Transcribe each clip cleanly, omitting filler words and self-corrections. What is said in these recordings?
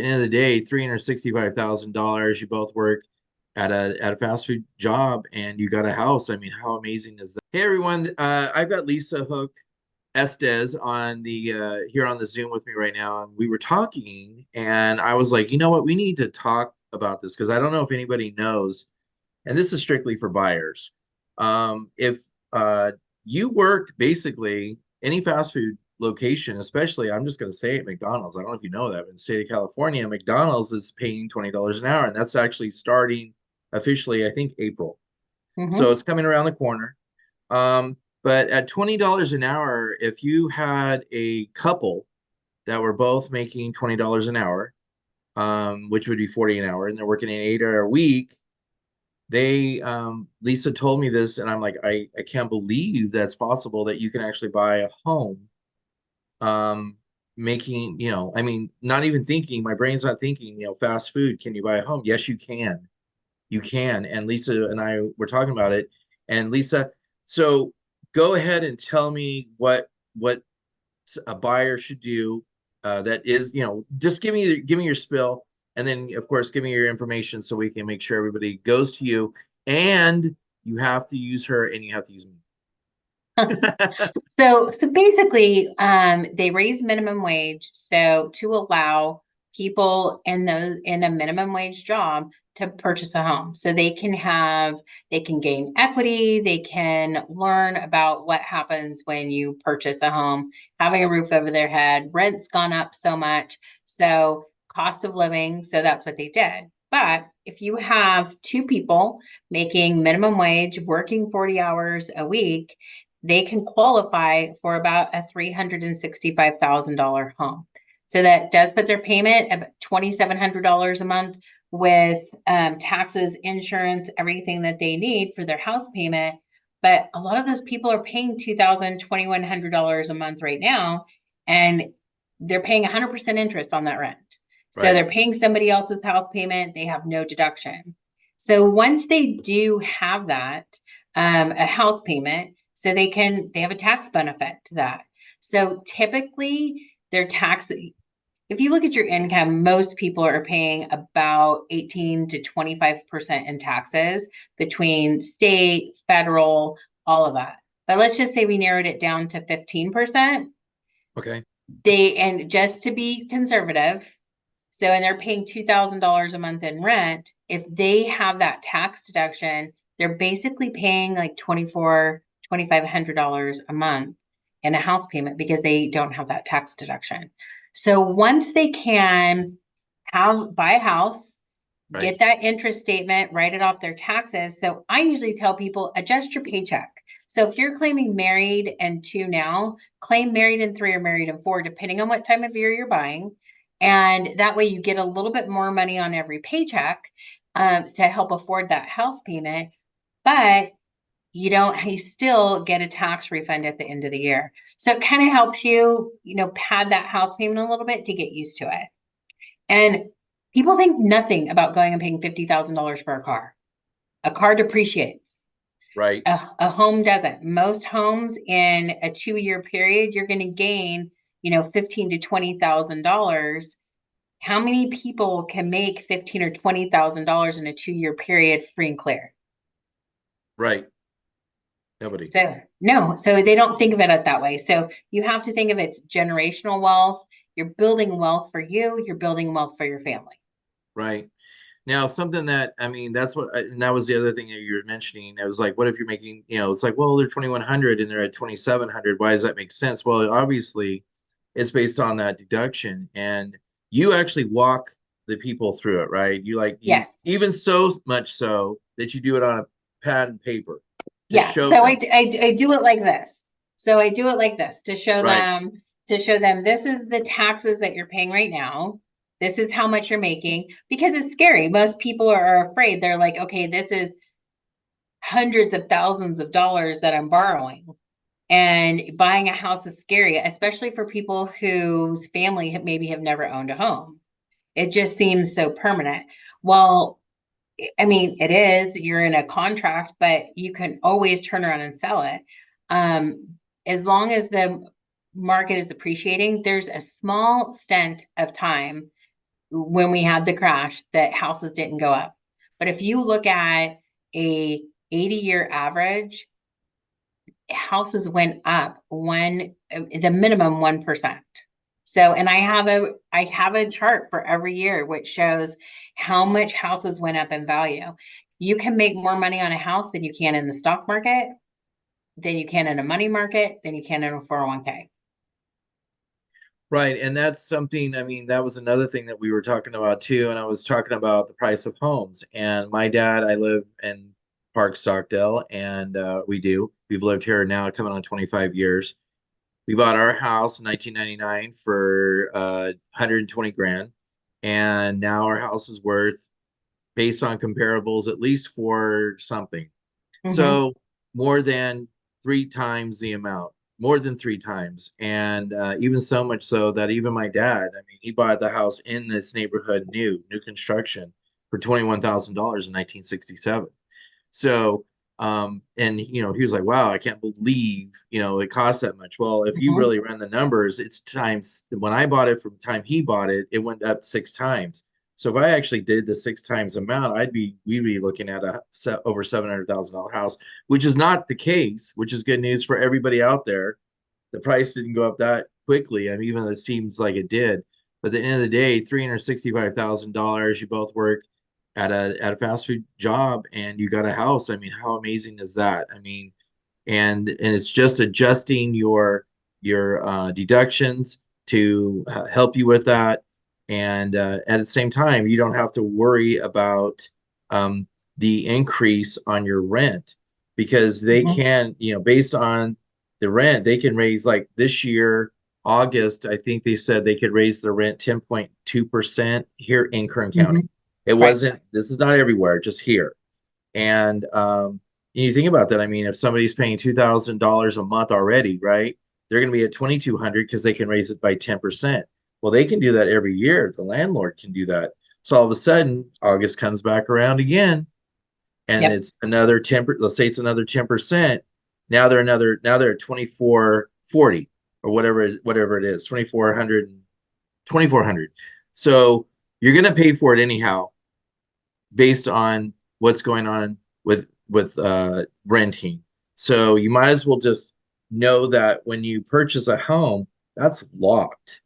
the end of the day, $365,000. You both work at a fast food job, and you got a house. I mean, how amazing is that? Hey everyone, I've got Lisa Hook Estes on the here on the Zoom with me right now, and we were talking, and I was like, you know what, we need to talk about this because I don't know if anybody knows, and this is strictly for buyers. If you work basically any fast food location, especially I'm just going to say it, McDonald's. I don't know if you know that, but in the state of California, McDonald's is paying $20 an hour, and that's actually starting officially, I think, April. So Hmm. it's coming around the corner. But at $20 an hour, if you had a couple that were both making $20 an hour, which would be 40 an hour, and they're working an 8 hour week, they Lisa told me this, and I'm like, I can't believe that's possible that you can actually buy a home, making, I mean, not even thinking, my brain's not thinking, fast food, can you buy a home? Yes, you can. You can. And Lisa and I were talking about it. And Lisa, so go ahead and tell me what a buyer should do. That is, just give me your spill, and then of course give me your information so we can make sure everybody goes to you. And you have to use her, and you have to use me. So basically, they raise minimum wage so to allow people in those in a minimum wage job to purchase a home. So they can gain equity, they can learn about what happens when you purchase a home, having a roof over their head, rent's gone up so much, so cost of living. So that's what they did. But if you have two people making minimum wage, working 40 hours a week, they can qualify for about a $365,000 home. So that does put their payment at $2,700 a month with taxes, insurance, everything that they need for their house payment. But a lot of those people are paying $2,000, $2,100 a month right now, and they're paying 100% interest on that rent. So Right. they're paying somebody else's house payment. They have no deduction. So once they do have that, a house payment, so they have a tax benefit to that. So typically their tax, if you look at your income, most people are paying about 18 to 25% in taxes between state, federal, all of that. But let's just say we narrowed it down to 15%. Okay. And just to be conservative, so, and they're paying $2,000 a month in rent. If they have that tax deduction, they're basically paying like $2,500 a month in a house payment because they don't have that tax deduction. So once they can buy a house, Right. get that interest statement, write it off their taxes. So I usually tell people adjust your paycheck. So if you're claiming married and two now, claim married and three or married and four, depending on what time of year you're buying. And that way you get a little bit more money on every paycheck to help afford that house payment. But you still get a tax refund at the end of the year. So it kind of helps you, pad that house payment a little bit to get used to it. And people think nothing about going and paying $50,000 for a car. A car depreciates. Right. A home doesn't. Most homes in a 2 year period, you're going to gain, 15 to $20,000. How many people can make 15 or $20,000 in a 2 year period free and clear? Right. Nobody. So no, so they don't think of it that way. So you have to think of it's generational wealth. You're building wealth for you. You're building wealth for your family. Right. Now, something that, I mean, and that was the other thing that you were mentioning. I was like, what if you're making, it's like, well, they're 2,100 and they're at 2,700. Why does that make sense? Well, obviously, it's based on that deduction, and you actually walk the people through it, right? You Yes. even so much so that you do it on a pad and paper to Yeah, show so them, I do it like this. So I do it like this right? to show them this is the taxes that you're paying right now. This is how much you're making because it's scary. Most people are afraid. They're like, okay, this is hundreds of thousands of dollars that I'm borrowing. And buying a house is scary, especially for people whose family maybe have never owned a home. It just seems so permanent. Well, I mean, it is, you're in a contract, but you can always turn around and sell it. As long as the market is appreciating, there's a small stint of time when we had the crash, that houses didn't go up. But if you look at a 80-year average, houses went up the minimum 1%. So, and I have a chart for every year which shows how much houses went up in value. You can make more money on a house than you can in the stock market, than you can in a money market, than you can in a 401k. Right. And that's something, I mean, that was another thing that we were talking about too. And I was talking about the price of homes. And my dad, I live in Park Stockdale, and we've lived here now coming on 25 years. We bought our house in 1999 for 120 grand. And now our house is worth, based on comparables, at least for something. Mm-hmm. So more than three times the amount, more than three times. And even so much so that even my dad, I mean, he bought the house in this neighborhood, new construction, for $21,000 in 1967. So, and he was like, wow, I can't believe, it cost that much. Well, if you Mm-hmm. really run the numbers, it's times, when I bought it from the time he bought it, it went up six times. So if I actually did the six times amount, we'd be looking at over $700,000 house, which is not the case, which is good news for everybody out there. The price didn't go up that quickly. I mean, even though it seems like it did. But at the end of the day, $365,000, you both work at a fast food job and you got a house. I mean, how amazing is that? I mean, and it's just adjusting your deductions to help you with that. And at the same time, you don't have to worry about um, the increase on your rent, because they Mm-hmm. can, based on the rent, they can raise, like this year, August, I think they said they could raise the rent 10.2% here in Kern Mm-hmm. County. It Right. wasn't, this is not everywhere, just here. And you think about that. I mean, if somebody's paying $2,000 a month already, right? They're going to be at 2,200 because they can raise it by 10%. Well, they can do that every year. The landlord can do that. So all of a sudden, August comes back around again, and Yep. it's another 10. Let's say it's another 10%. Now they're at 2,440 or whatever it is, 2,400, 2,400. So you're going to pay for it anyhow, based on what's going on with renting. So you might as well just know that when you purchase a home, that's locked.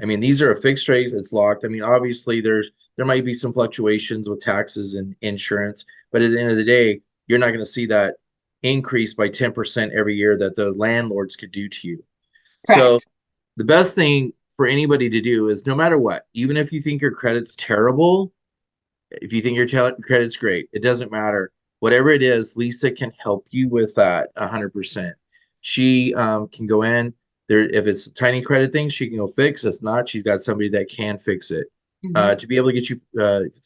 I mean, these are a fixed rate, it's locked. I mean, obviously there might be some fluctuations with taxes and insurance, but at the end of the day, you're not going to see that increase by 10% every year that the landlords could do to you. So Correct. the best thing for anybody to do is, no matter what, even if you think your credit's terrible, if you think your credit's great, it doesn't matter. Whatever it is, Lisa can help you with that 100%. She can go in there. If it's a tiny credit thing, she can go fix. If not, she's got somebody that can fix it Mm-hmm. to be able to get you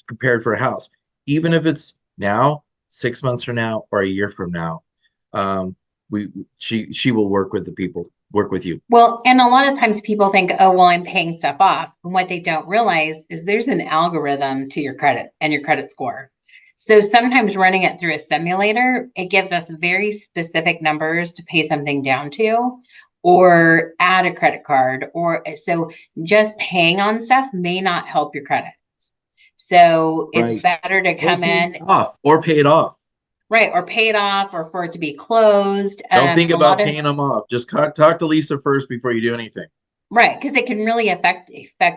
prepared for a house. Even if it's now, 6 months from now, or a year from now, um, she will work with the people, work with you. Well, and a lot of times people think, oh, well, I'm paying stuff off. And what they don't realize is there's an algorithm to your credit and your credit score. So sometimes running it through a simulator, it gives us very specific numbers to pay something down to or add a credit card. Or so just paying on stuff may not help your credit. So it's Right. better to Or come pay it in, off, or pay it off. right, or pay it off or for it to be closed. Don't think A lot about of paying them off. Just talk to Lisa first before you do anything. Right, because it can really affect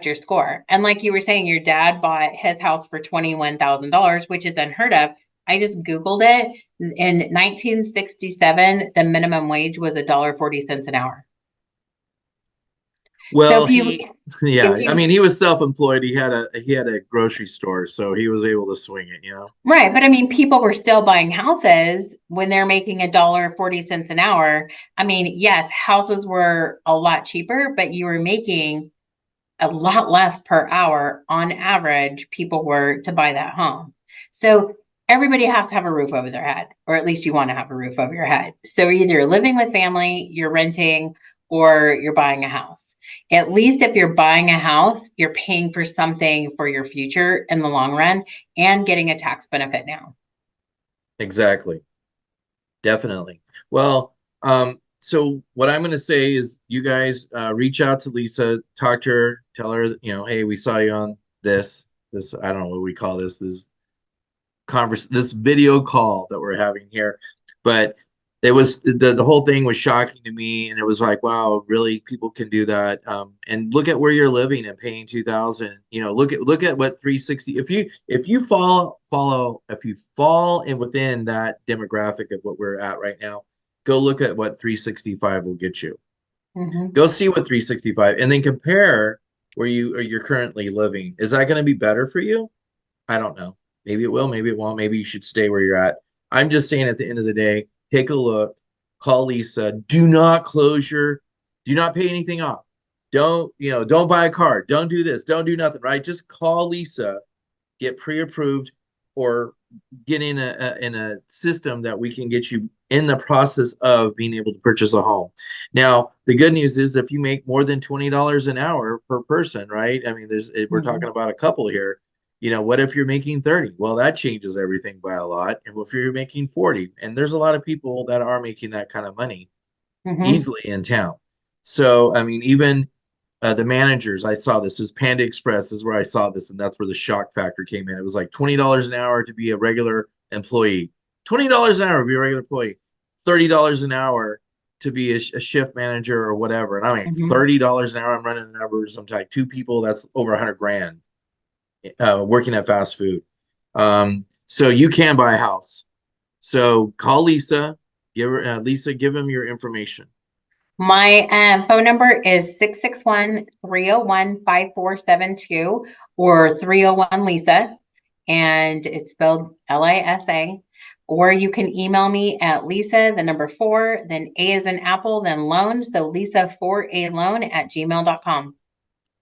your score. And like you were saying, your dad bought his house for $21,000, which is unheard of. I just Googled it. In 1967, the minimum wage was $1.40 an hour. So Well, yeah, if I you, mean, he was self-employed. He had a grocery store, so he was able to swing it. right, but I mean, people were still buying houses when they're making $1.40 an hour. I mean, yes, houses were a lot cheaper, but you were making a lot less per hour on average people were to buy that home. So everybody has to have a roof over their head, or at least you want to have a roof over your head. So either you're living with family, you're renting, or you're buying a house. At least if you're buying a house, you're paying for something for your future in the long run and getting a tax benefit now. Exactly. Definitely. Well, so what I'm going to say is, you guys reach out to Lisa, talk to her, tell her, hey, we saw you on this, I don't know what we call this this video call that we're having here. But it was the whole thing was shocking to me, and it was like, wow, really, people can do that. And look at where you're living and paying 2,000. You know, look at what 360. If you fall in within that demographic of what we're at right now, go look at what 365 will get you. Mhm. Go see what 365, and then compare where you're currently living. Is that going to be better for you? I don't know. Maybe it will, maybe it won't. Maybe you should stay where you're at. I'm just saying at the end of the day, take a look, call Lisa. Do not pay anything off. Don't buy a car. Don't do this. Don't do nothing, right? Just call Lisa, get pre-approved, or get in a system that we can get you in the process of being able to purchase a home. Now, the good news is if you make more than $20 an hour per person, right? I mean, we're talking about a couple here. What if you're making 30? Well, that changes everything by a lot. And if you're making 40, and there's a lot of people that are making that kind of money Mhm. easily in town. So, I mean, even the managers, I saw this is Panda Express is where I saw this, and that's where the shock factor came in. It was like $20 an hour to be a regular employee, $20 an hour to be a regular employee, $30 an hour to be a shift manager or whatever. And I mean, Mhm. $30 an hour. I'm running the numbers. I'm like 2 people. That's over 100 grand working at fast food. So you can buy a house. So call Lisa. Give him your information. My phone number is 661-301-5472 or 301 Lisa, and it's spelled Lisa. Or you can email me at Lisa, the number 4, then A as in apple, then loan. So Lisa4ALoan@gmail.com.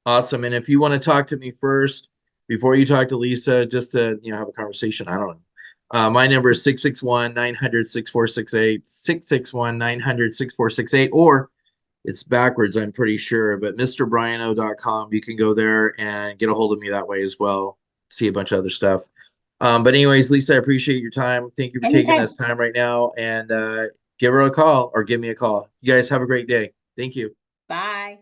Awesome. And if you want to talk to me first, before you talk to Lisa, just to have a conversation, I don't know. My number is 661-900-6468, 661-900-6468, or it's backwards, I'm pretty sure, but MrBriano.com. You can go there and get a hold of me that way as well. See a bunch of other stuff. But anyways, Lisa, I appreciate your time. Thank you for taking this Anytime. time right now, and give her a call or give me a call. You guys have a great day. Thank you. Bye.